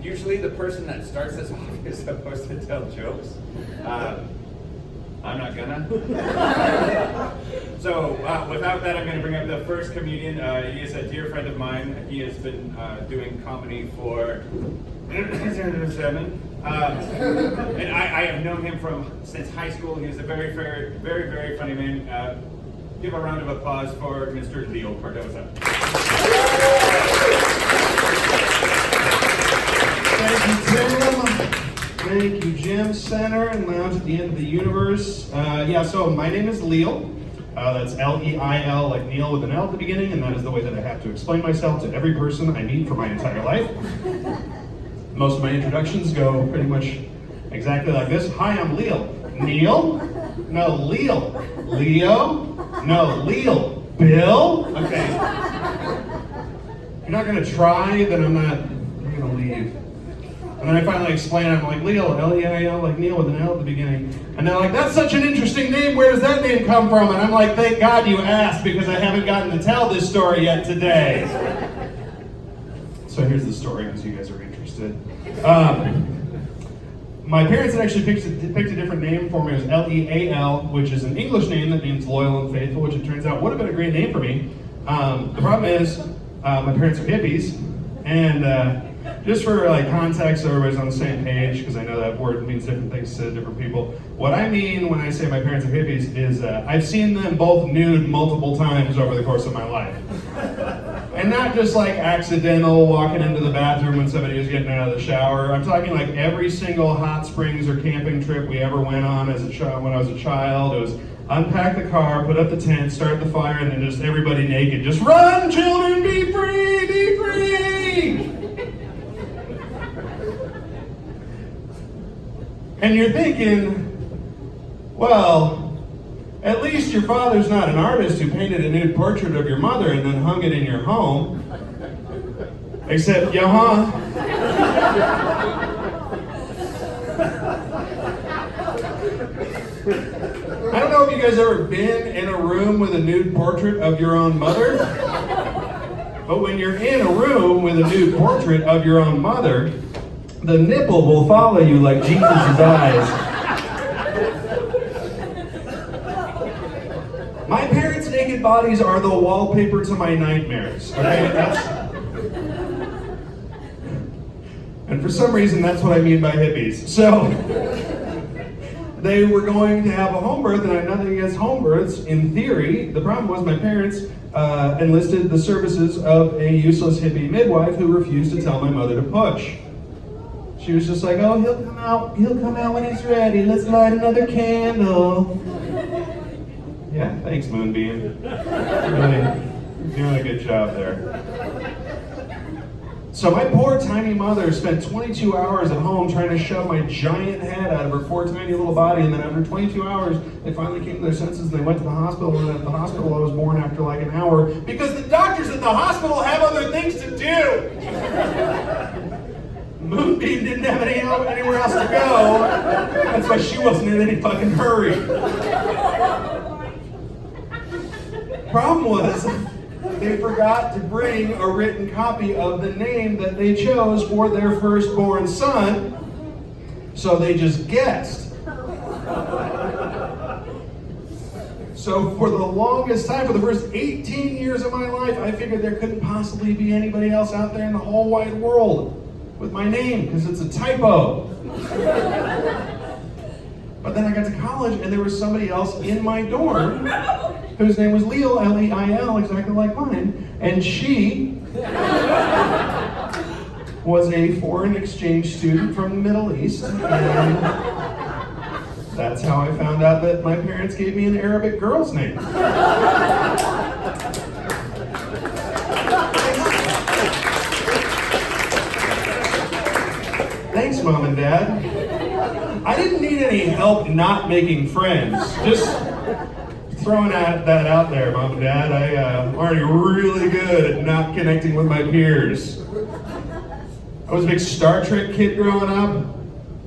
Usually the person that starts this off is supposed to tell jokes. I'm not gonna. So without that, I'm gonna bring up the first comedian. He is a dear friend of mine. He has been doing comedy for 7. And I have known him since high school. He's a very, very, very, very funny man. Give a round of applause for Mr. Leo Cardoza. Thank you, Tim. Thank you, Jim. Center and lounge at the end of the universe. So my name is Leal. That's L-E-I-L, like Neil with an L at the beginning, and that is the way that I have to explain myself to every person I meet for my entire life. Most of my introductions go pretty much exactly like this. Hi, I'm Leal. Neil? No, Leal. Leo? No, Leal. Bill? Okay. If you're not gonna try, then I'm gonna leave. And then I finally explain, I'm like, Leal, L-E-I-L, like Neil with an L at the beginning. And they're like, that's such an interesting name, where does that name come from? And I'm like, thank God you asked, because I haven't gotten to tell this story yet today. So here's the story, because you guys are interested. My parents had actually picked a different name for me. It was L-E-A-L, which is an English name that means loyal and faithful, which it turns out would have been a great name for me. The problem is, my parents are hippies, and just for context, so everybody's on the same page, because I know that word means different things to different people. What I mean when I say my parents are hippies is I've seen them both nude multiple times over the course of my life. And not just accidental walking into the bathroom when somebody was getting out of the shower. I'm talking every single hot springs or camping trip we ever went on as a child. When I was a child, it was unpack the car, put up the tent, start the fire, and then just everybody naked. Just run, children, be free, be free! And you're thinking, well, at least your father's not an artist who painted a nude portrait of your mother and then hung it in your home. Except, I don't know if you guys ever been in a room with a nude portrait of your own mother, but when you're in a room with a nude portrait of your own mother, the nipple will follow you like Jesus' eyes. My parents' naked bodies are the wallpaper to my nightmares. Okay, and for some reason, that's what I mean by hippies. So they were going to have a home birth, and I had nothing against home births in theory. The problem was my parents enlisted the services of a useless hippie midwife who refused to tell my mother to push. She was just like, oh, he'll come out when he's ready. Let's light another candle. Yeah, thanks, Moonbeam. Really, you're doing a good job there. So my poor tiny mother spent 22 hours at home trying to shove my giant head out of her poor tiny little body, and then after 22 hours, they finally came to their senses and they went to the hospital, and at the hospital I was born after an hour, because the doctors at the hospital have other things to do! Moonbeam didn't have anywhere else to go. That's why she wasn't in any fucking hurry. Problem was, they forgot to bring a written copy of the name that they chose for their firstborn son, so they just guessed. So for the longest time, for the first 18 years of my life, I figured there couldn't possibly be anybody else out there in the whole wide world with my name, because it's a typo. But then I got to college, and there was somebody else in my dorm whose name was Leal, L-E-I-L, exactly like mine, and she was a foreign exchange student from the Middle East, and that's how I found out that my parents gave me an Arabic girl's name. Thanks, Mom and Dad. I didn't need any help not making friends. Just throwing that out there, Mom and Dad. I'm already really good at not connecting with my peers. I was a big Star Trek kid growing up.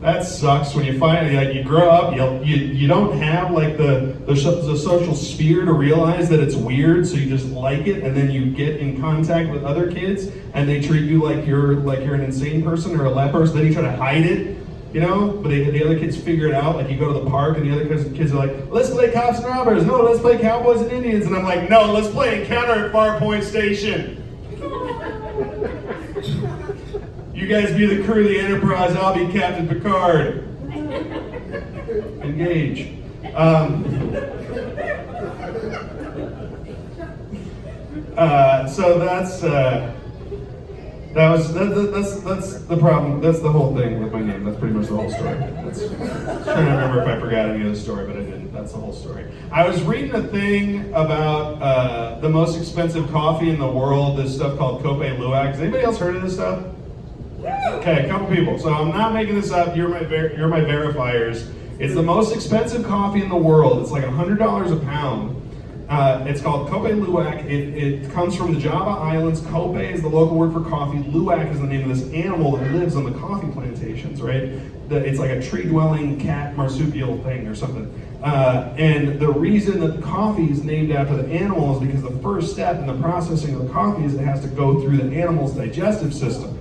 that sucks when you finally, like, you grow up, you don't have like the social sphere to realize that it's weird, so you just like it, and then you get in contact with other kids and they treat you like you're an insane person or a leper, so then you try to hide it, you know, but the other kids figure it out. Like, you go to the park and the other kids are like, let's play cops and robbers, no, let's play cowboys and Indians, and I'm like, no, let's play Encounter at Farpoint Station. You guys be the crew of the Enterprise, I'll be Captain Picard. Engage. So that's the problem. That's the whole thing with my name. That's pretty much the whole story. I was trying to remember if I forgot any of the story, but I didn't. That's the whole story. I was reading a thing about the most expensive coffee in the world. This stuff called Cope Luwak. Has anybody else heard of this stuff? Okay, a couple people. So I'm not making this up. You're my verifiers. It's the most expensive coffee in the world. It's like $100 a pound. It's called Cope Luwak. It comes from the Java Islands. Cope is the local word for coffee. Luwak is the name of this animal that lives on the coffee plantations, right? It's like a tree-dwelling cat marsupial thing or something. And the reason that the coffee is named after the animal is because the first step in the processing of the coffee is it has to go through the animal's digestive system.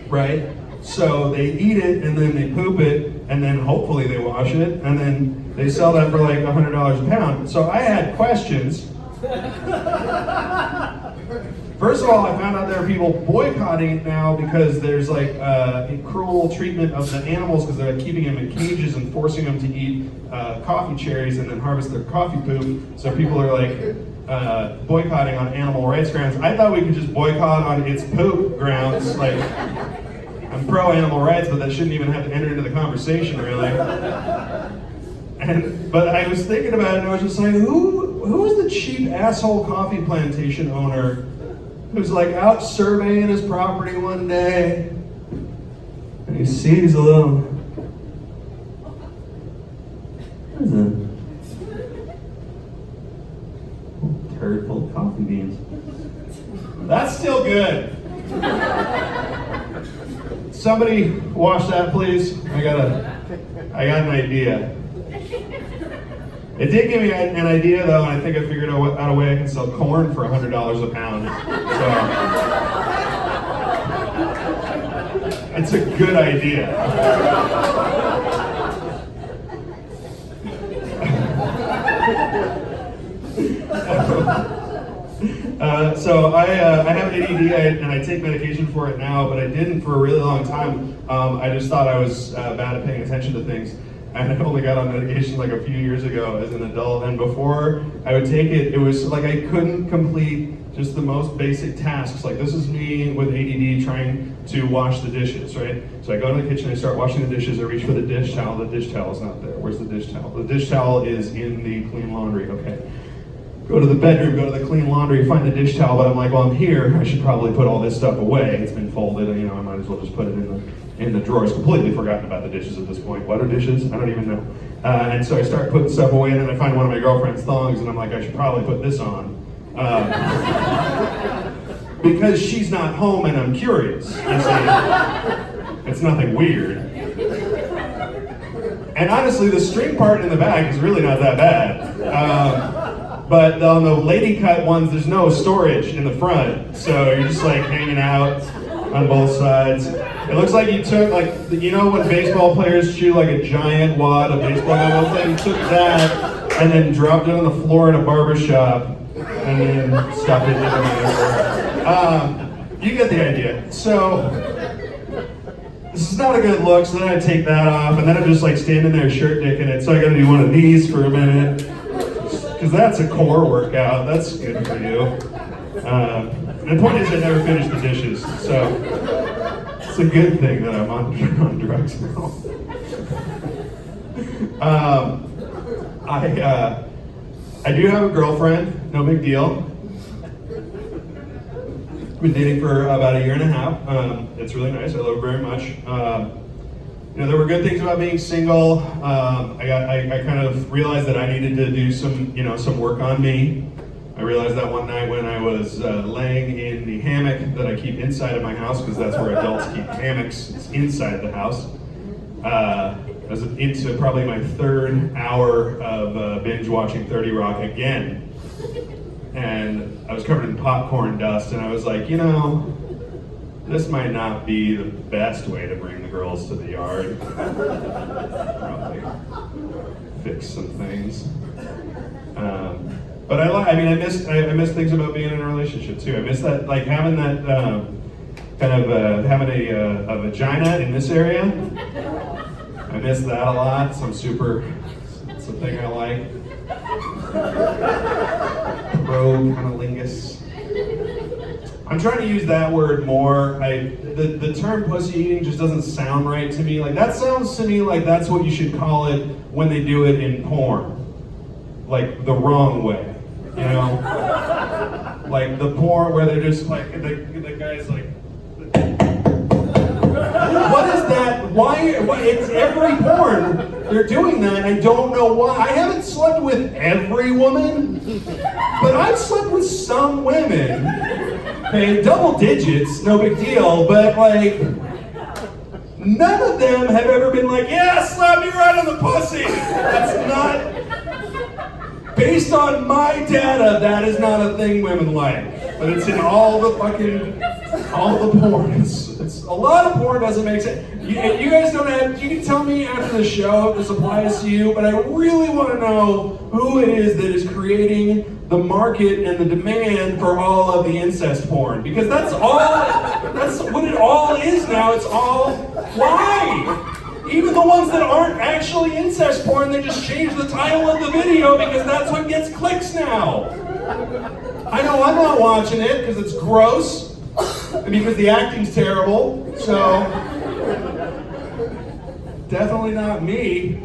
Right? So they eat it and then they poop it and then hopefully they wash it and then they sell that for like $100 a pound. So I had questions. First of all, I found out there are people boycotting it now because there's like cruel treatment of the animals because they're keeping them in cages and forcing them to eat coffee cherries and then harvest their coffee poop. So people are like boycotting on animal rights grounds. I thought we could just boycott on its poop grounds. Like, I'm pro animal rights, but that shouldn't even have to enter into the conversation, really. But I was thinking about it, and I was just like, who is the cheap asshole coffee plantation owner who's like out surveying his property one day, and he sees a little, what is it? Turd full of coffee beans. That's still good. Somebody wash that, please. I got an idea. It did give me an idea, though, and I think I figured out a way I can sell corn for $100 a pound. So it's a good idea. So I have ADD and I take medication for it now, but I didn't for a really long time. I just thought I was bad at paying attention to things. And I only got on medication like a few years ago as an adult. And before I would take it, it was like I couldn't complete just the most basic tasks. Like, this is me with ADD trying to wash the dishes, right? So I go to the kitchen, I start washing the dishes, I reach for the dish towel. The dish towel is not there. Where's the dish towel? The dish towel is in the clean laundry, okay. Go to the bedroom, go to the clean laundry, find the dish towel, but I'm like, well, I'm here, I should probably put all this stuff away. It's been folded, you know, I might as well just put it in the drawers. Completely forgotten about the dishes at this point. What are dishes? I don't even know. And so I start putting stuff away, and then I find one of my girlfriend's thongs, and I'm like, I should probably put this on. Because she's not home and I'm curious, you see. It's nothing weird. And honestly, the string part in the back is really not that bad. But on the lady cut ones, there's no storage in the front. So you're just like hanging out on both sides. It looks like you took, like, you know when baseball players chew like a giant wad of baseball gum? You took that and then dropped it on the floor in a barber shop and then stuffed it in there. You get the idea. So this is not a good look, so then I take that off, and then I'm just like standing there shirt dicking it, so I gotta do one of these for a minute. Because that's a core workout, that's good for you. And the point is I never finished the dishes, so it's a good thing that I'm on drugs now. I do have a girlfriend, no big deal. Been dating for about a year and a half. It's really nice. I love her very much. You know, there were good things about being single. I kind of realized that I needed to do some work on me. I realized that one night when I was laying in the hammock that I keep inside of my house, because that's where adults keep hammocks. It's inside the house. I was into probably my third hour of binge watching 30 Rock again. And I was covered in popcorn dust, and I was like, you know, this might not be the best way to bring the girls to the yard. Probably fix some things. But I miss things about being in a relationship too. I miss that, like having that having a vagina in this area. I miss that a lot. It's something I like. Pro-cunnilingus. I'm trying to use that word more. The term pussy eating just doesn't sound right to me. Like that sounds to me like that's what you should call it when they do it in porn. Like the wrong way. You know? Like the porn where they're just like the guy's like, what is that? Why? It's every porn. They're doing that. I don't know why. I haven't slept with every woman, but I've slept with some women. Okay, double digits, no big deal. But like, none of them have ever been like, yeah, slap me right on the pussy. That's not. Based on my data, that is not a thing women like. But it's in all the porn. It's a lot of porn doesn't make sense. You guys don't have, you can tell me after the show if this applies to you, but I really want to know who it is that is creating the market and the demand for all of the incest porn. Because that's what it all is now. It's all, why? Even the ones that aren't actually incest porn, they just change the title of the video because that's what gets clicks now. I know I'm not watching it because it's gross and because the acting's terrible, so definitely not me.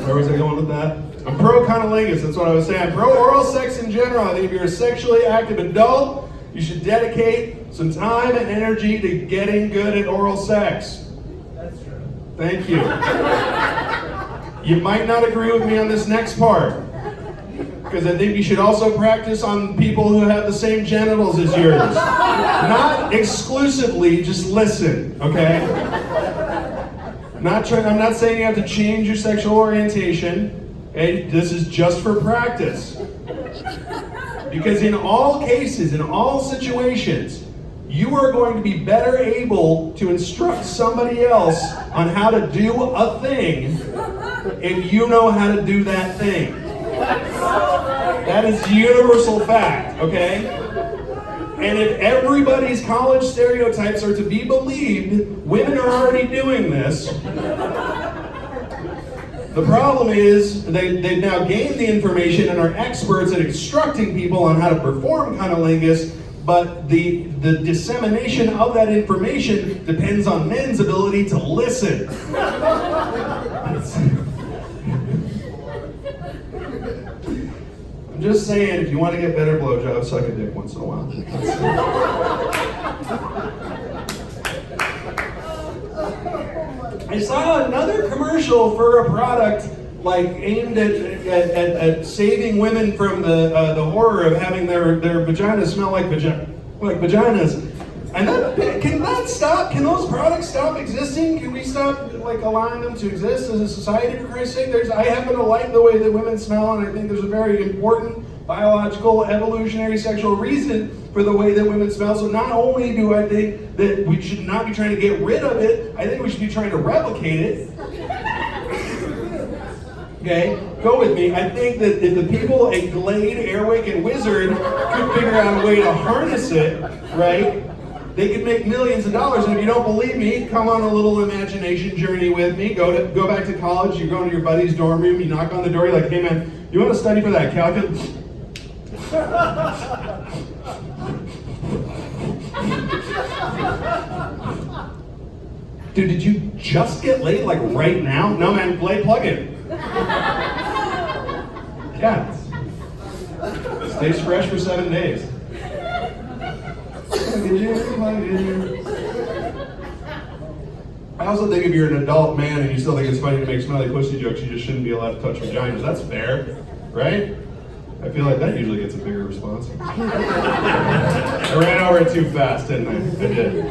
Where was I going with that? I'm pro-cunnilingus, that's what I was saying. Pro-oral sex in general. I think if you're a sexually active adult, you should dedicate some time and energy to getting good at oral sex. That's true. Thank you. You might not agree with me on this next part, because I think you should also practice on people who have the same genitals as yours. Not exclusively, just listen, okay? I'm not saying you have to change your sexual orientation. Okay? This is just for practice. Because in all cases, in all situations, you are going to be better able to instruct somebody else on how to do a thing if you know how to do that thing. That is universal fact, okay? And if everybody's college stereotypes are to be believed, women are already doing this. The problem is they've now gained the information and are experts at instructing people on how to perform cunnilingus, but the dissemination of that information depends on men's ability to listen. I'm just saying, if you want to get better blowjobs, suck a dick once in a while. I saw another commercial for a product like aimed at saving women from the horror of having their vaginas smell like vaginas. And can that stop? Can those products stop existing? Can we stop allowing them to exist as a society, for Christ's sake? I happen to like the way that women smell, and I think there's a very important biological, evolutionary, sexual reason for the way that women smell. So not only do I think that we should not be trying to get rid of it, I think we should be trying to replicate it. Okay, go with me. I think that if the people at Glade, Airwick, and Wizard could figure out a way to harness it, right, they could make millions of dollars. And if you don't believe me, come on a little imagination journey with me. Go back to college. You go into your buddy's dorm room. You knock on the door. You're like, hey man, you want to study for that calculus? Dude, did you just get laid right now? No man, Glade plug-in. Yeah. Stays fresh for 7 days. I also think if you're an adult man and you still think it's funny to make smelly pussy jokes, you just shouldn't be allowed to touch vaginas. That's fair, right? I feel like that usually gets a bigger response. I ran over it too fast, didn't I? I did.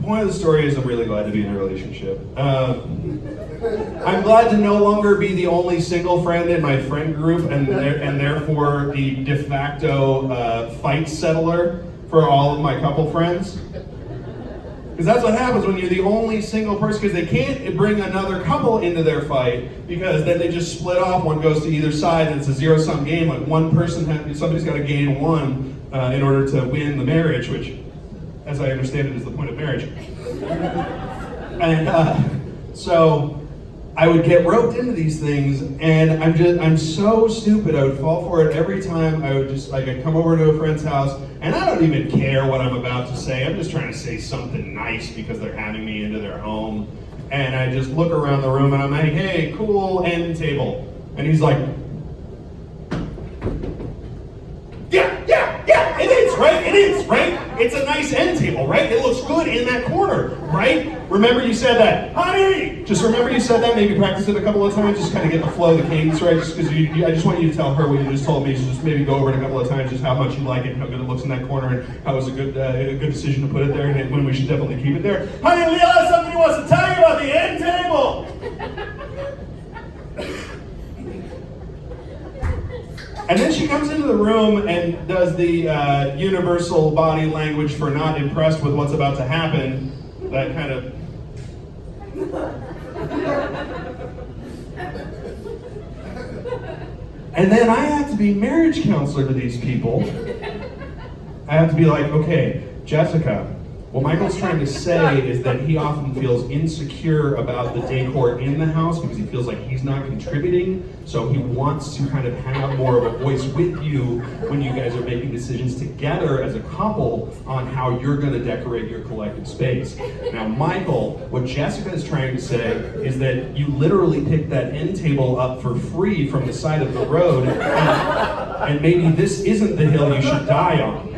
point of the story is I'm really glad to be in a relationship. I'm glad to no longer be the only single friend in my friend group and therefore the de facto fight settler for all of my couple friends. Because that's what happens when you're the only single person, because they can't bring another couple into their fight, because then they just split off, one goes to either side, and it's a zero-sum game, like one person, somebody's got to gain one in order to win the marriage, which, as I understand it, is the point of marriage. And so I would get roped into these things, and I'm so stupid. I would fall for it every time. I would just, like, I'd come over to a friend's house, and I don't even care what I'm about to say. I'm just trying to say something nice because they're having me into their home. And I just look around the room, and I'm like, hey, cool end table. And he's like, yeah, it is, right? It's a nice end table, right? It looks good in that corner, right? Remember you said that, honey! Just remember you said that, maybe practice it a couple of times, just kind of get the flow, the cadence right, just because I just want you to tell her what you just told me, so just maybe go over it a couple of times, just how much you like it, how good it looks in that corner, and how it was a good decision to put it there, and when we should definitely keep it there. Honey, Leo has something he wants to tell you about the end table! And then she comes into the room and does the universal body language for not impressed with what's about to happen. That kind of... And then I have to be marriage counselor to these people. I have to be like, okay, Jessica, what Michael's trying to say is that he often feels insecure about the decor in the house because he feels like he's not contributing, so he wants to kind of have more of a voice with you when you guys are making decisions together as a couple on how you're going to decorate your collective space. Now, Michael, what Jessica is trying to say is that you literally picked that end table up for free from the side of the road, and maybe this isn't the hill you should die on.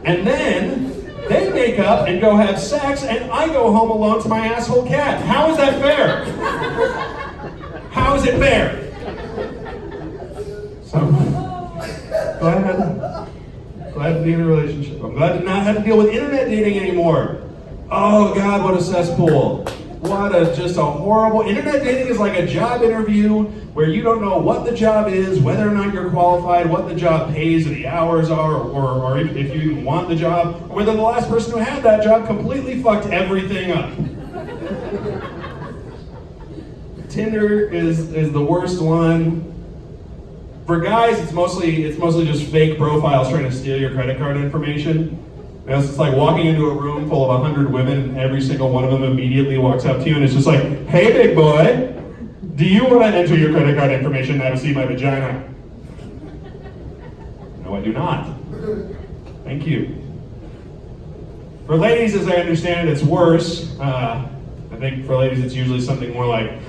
And then they make up and go have sex, and I go home alone to my asshole cat. How is that fair? How is it fair? So, glad to be in a relationship. I'm glad to not have to deal with internet dating anymore. Oh God, what a cesspool. Just a horrible, internet dating is like a job interview where you don't know what the job is, whether or not you're qualified, what the job pays, or the hours are, or if you even want the job, or whether the last person who had that job completely fucked everything up. Tinder is the worst one. For guys, it's mostly just fake profiles trying to steal your credit card information. It's like walking into a room full of 100 women, and every single one of them immediately walks up to you and it's just like, hey big boy, do you want to enter your credit card information now to see my vagina? No, I do not. Thank you. For ladies, as I understand it, it's worse. I think for ladies it's usually something more like,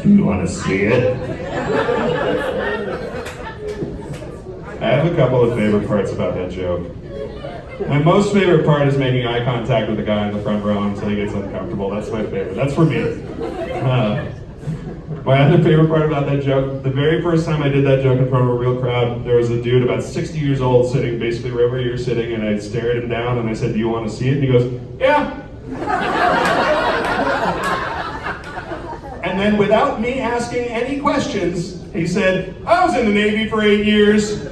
do you want to see it? I have a couple of favorite parts about that joke. My most favorite part is making eye contact with the guy in the front row until he gets uncomfortable. That's my favorite. That's for me. My other favorite part about that joke, the very first time I did that joke in front of a real crowd, there was a dude about 60 years old sitting basically wherever you're sitting, and I stared him down and I said, do you want to see it? And he goes, yeah. And then without me asking any questions, he said, I was in the Navy for 8 years.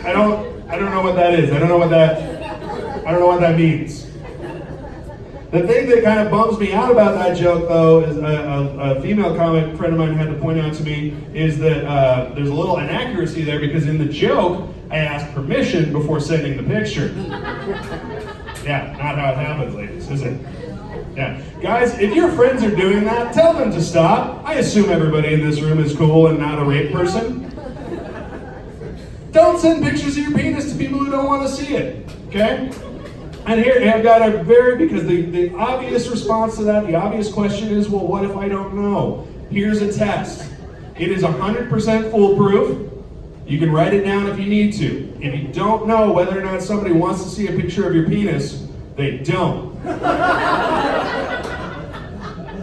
I don't know what that is. I don't know what that means. The thing that kind of bums me out about that joke, though, is a female comic friend of mine had to point out to me, is that there's a little inaccuracy there, because in the joke, I asked permission before sending the picture. Yeah, not how it happens, ladies, is it? Yeah. Guys, if your friends are doing that, tell them to stop. I assume everybody in this room is cool and not a rape person. Don't send pictures of your penis to people who don't want to see it, okay? And here, I've got because the obvious response to that, the obvious question is, well, what if I don't know? Here's a test. It is 100% foolproof. You can write it down if you need to. If you don't know whether or not somebody wants to see a picture of your penis, they don't.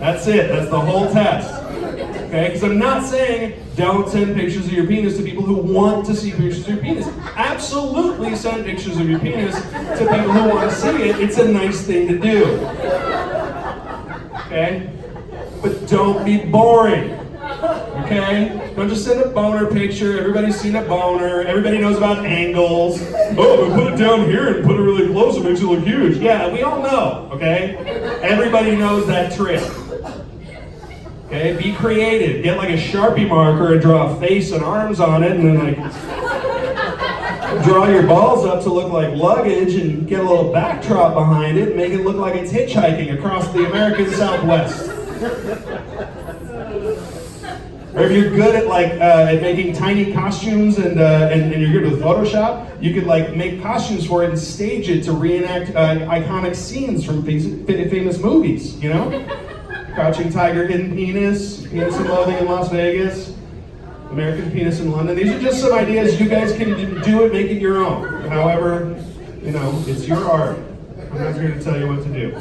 That's it. That's the whole test. Okay? Because I'm not saying don't send pictures of your penis to people who want to see pictures of your penis. Absolutely send pictures of your penis to people who want to see it. It's a nice thing to do. Okay? But don't be boring. Okay? Don't just send a boner picture. Everybody's seen a boner. Everybody knows about angles. Oh, but put it down here and put it really close, it makes it look huge. Yeah, we all know, okay? Everybody knows that trick. Okay, be creative. Get like a Sharpie marker and draw a face and arms on it, and then like draw your balls up to look like luggage and get a little backdrop behind it and make it look like it's hitchhiking across the American Southwest. Or if you're good at at making tiny costumes and you're good with Photoshop, you could like make costumes for it and stage it to reenact iconic scenes from famous movies, you know? Crouching Tiger, Hidden Penis, Penis and Loathing in Las Vegas, American Penis in London. These are just some ideas. You guys can do it, make it your own. However, you know, it's your art. I'm not here to tell you what to do.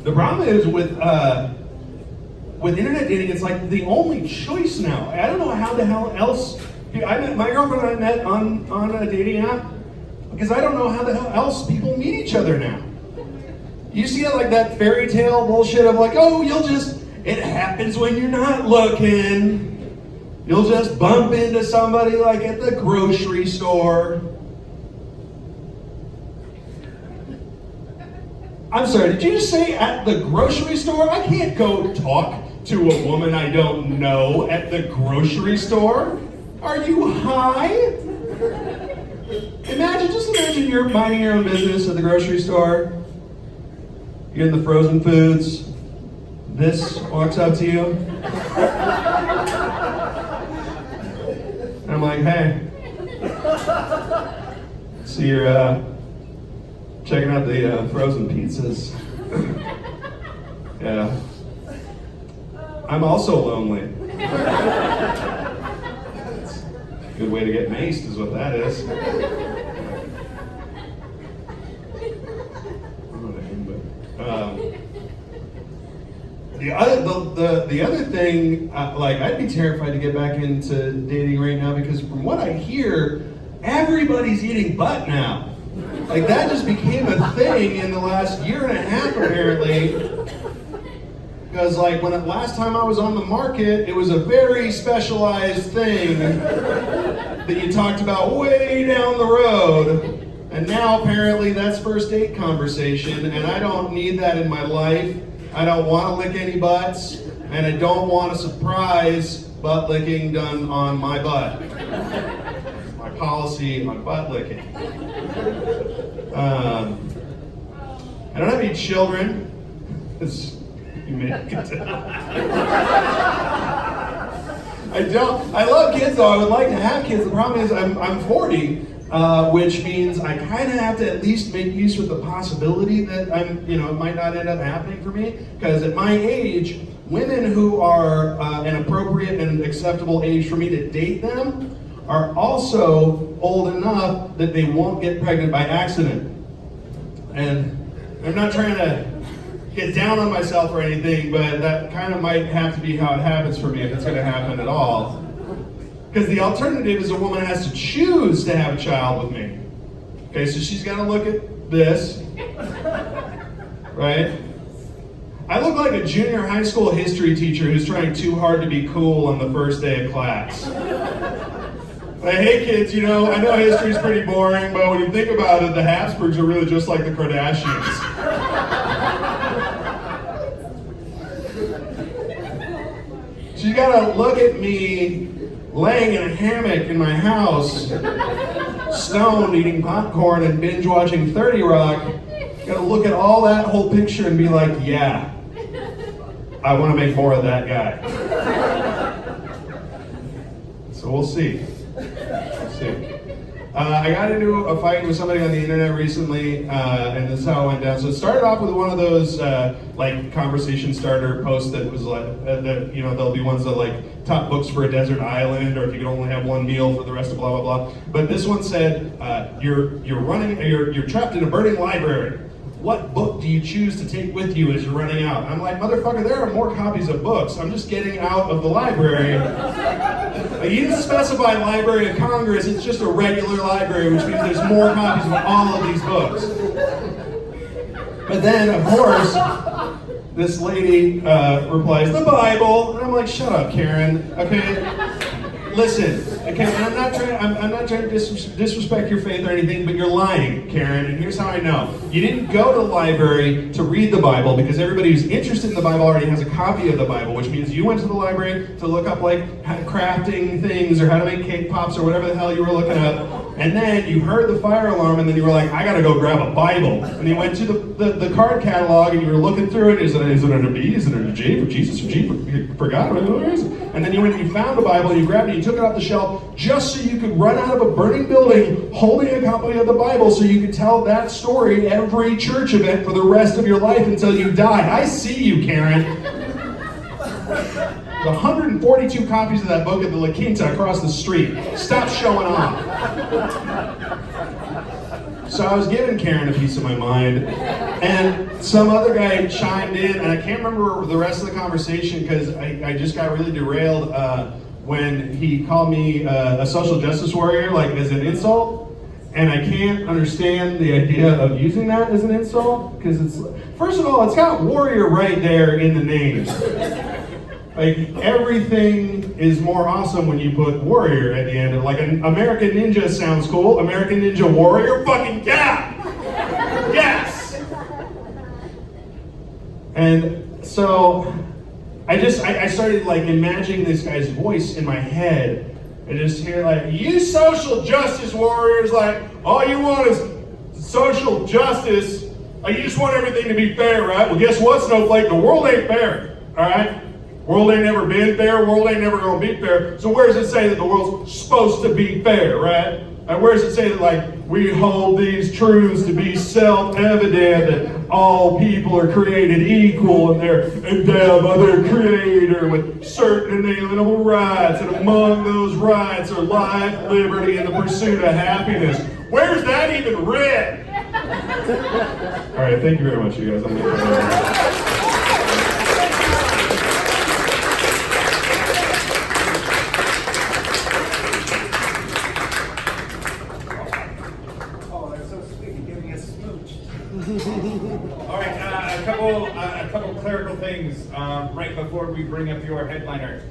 The problem is with internet dating, it's like the only choice now. I don't know how the hell else. My girlfriend and I met on a dating app because I don't know how the hell else people meet each other now. You see it like that fairy tale bullshit of like, oh, it happens when you're not looking. You'll just bump into somebody like at the grocery store. I'm sorry, did you just say at the grocery store? I can't go talk to a woman I don't know at the grocery store. Are you high? Just imagine you're minding your own business at the grocery store. You're getting the frozen foods. This walks up to you. And I'm like, hey. So you're checking out the frozen pizzas. Yeah. I'm also lonely. It's a good way to get maced is what that is. The other thing, I'd be terrified to get back into dating right now because from what I hear, everybody's eating butt now. Like that just became a thing in the last year and a half apparently. Because last time I was on the market, it was a very specialized thing that you talked about way down the road. And now apparently that's first date conversation, and I don't need that in my life. I don't want to lick any butts, and I don't want a surprise butt licking done on my butt. It's my policy on butt licking. I don't have any children. You may can tell. I don't. I love kids though. I would like to have kids. The problem is I'm 40. Which means I kind of have to at least make use with the possibility that it might not end up happening for me. Because at my age, women who are an appropriate and acceptable age for me to date them are also old enough that they won't get pregnant by accident. And I'm not trying to get down on myself or anything, but that kind of might have to be how it happens for me if it's going to happen at all. Because the alternative is a woman has to choose to have a child with me. Okay, so she's got to look at this, right? I look like a junior high school history teacher who's trying too hard to be cool on the first day of class. Like, hey kids, I know history's pretty boring, but when you think about it, the Habsburgs are really just like the Kardashians. She's got to look at me laying in a hammock in my house, stoned, eating popcorn and binge watching 30 Rock. Gotta look at all that whole picture and be like, yeah, I want to make more of that guy. So we'll see. I got into a fight with somebody on the internet recently, and this is how it went down. So it started off with one of those like conversation starter posts that was like, there'll be ones that like top books for a desert island, or if you could only have one meal for the rest of blah blah blah. But this one said, you're trapped in a burning library. What book do you choose to take with you as you're running out? I'm like, motherfucker, there are more copies of books. I'm just getting out of the library. You didn't specify Library of Congress, it's just a regular library, which means there's more copies of all of these books. But then, of course, this lady replies, the Bible. And I'm like, shut up, Karen, okay? Listen, okay, I'm not trying to disrespect your faith or anything, but you're lying, Karen, and here's how I know. You didn't go to the library to read the Bible because everybody who's interested in the Bible already has a copy of the Bible, which means you went to the library to look up like crafting things or how to make cake pops or whatever the hell you were looking up, and then you heard the fire alarm and then you were like, I gotta go grab a Bible. And you went to the card catalog and you were looking through it, is it a B, is it a J for Jesus or G for God? And then you went and you found the Bible and you grabbed it, you took it off the shelf just so you could run out of a burning building holding a copy of the Bible so you could tell that story every church event for the rest of your life until you die. I see you, Karen. There's 142 copies of that book at the La Quinta across the street. Stop showing off. So I was giving Karen a piece of my mind, and some other guy chimed in, and I can't remember the rest of the conversation because I just got really derailed when he called me a social justice warrior, like as an insult, and I can't understand the idea of using that as an insult because it's, first of all, it's got warrior right there in the name. Like, everything is more awesome when you put warrior at the end of, like, an American Ninja sounds cool. American Ninja Warrior, fucking yeah! Yes! And so, I started, like, imagining this guy's voice in my head. And just hear, like, you social justice warriors, like, all you want is social justice. Like, you just want everything to be fair, right? Well, guess what, Snowflake? The world ain't fair, all right? World ain't never been fair, world ain't never gonna be fair. So where does it say that the world's supposed to be fair, right? And where does it say that, like, we hold these truths to be self-evident, that all people are created equal and they're endowed by their creator with certain inalienable rights, and among those rights are life, liberty, and the pursuit of happiness. Where's that even written? All right, thank you very much, you guys. I'm gonna All right, a couple clerical things right before we bring up your headliner.